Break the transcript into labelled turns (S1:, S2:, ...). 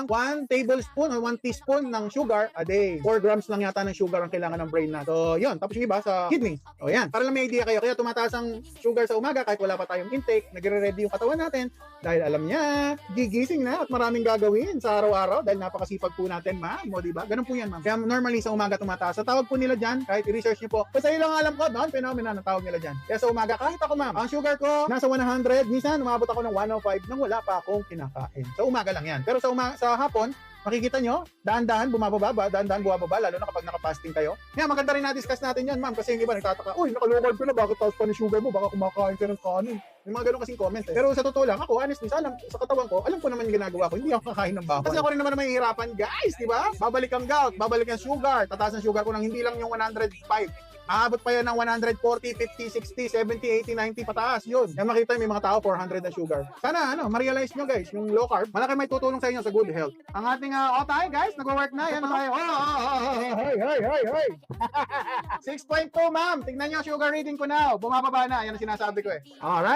S1: 1 tablespoon o 1 teaspoon ng sugar a day. 4 grams lang yata ng sugar ang kailangan ng brain natin. So, yun. Tapos yung iba sa kidney. O yan. Para lang may idea kayo. Kaya tumataas ang sugar sa umaga kahit wala pa tayong intake. Nagre-ready yung katawan natin dahil alam niya, gigising na at maraming gagawin sa araw-araw dahil napakasipag po natin, ma'am. O, diba? Ganun po yan, ma'am. Kaya normally sa umaga tumataas. Sa tawag po nila dyan, kahit i-research niyo po, basta yun lang alam ko, non-phenomena ang tawag nila dyan. Kaya sa umaga, kahit ako, ma'am, ang sugar ko nasa 100, minsan umabot ako ng 105 nang wala pa akong kinakain. Sa umaga lang yan. Pero sa hapon, makikita nyo, dahan-dahan bumababa, dahan-dahan bumababa, lalo na kapag nakapasting kayo. Kaya maganda rin na-discuss natin yan, ma'am, kasi yung iba nagtataka, uy, nakalukad ko na, bakit taas pa ni sugar mo, baka kumakain ka ng kanin. May mga ganun kasing comment eh. Pero sa totoo lang, ako, honestly, sa katawan ko, alam ko naman yung ginagawa ko, hindi ako kakain ng bawal. Kasi ako rin naman may hirapan, guys, di ba? Babalik ang gout, babalik ang sugar, tataas ang sugar ko ng hindi lang yung 105. Aabot pa yan ng 140, 50, 60, 70, 80, 90 pataas. Yun. Yan makita may mga tao 400 na sugar. Sana ma-realize nyo guys, yung low carb, malaki may tutulong sa inyo sa good health. Ang ating otay guys, nag-work na. Yan tayo. Hey. 6.2 ma'am. Tingnan nyo sugar reading ko now. Bumababa na. Yan ang sinasabi ko eh. Alright.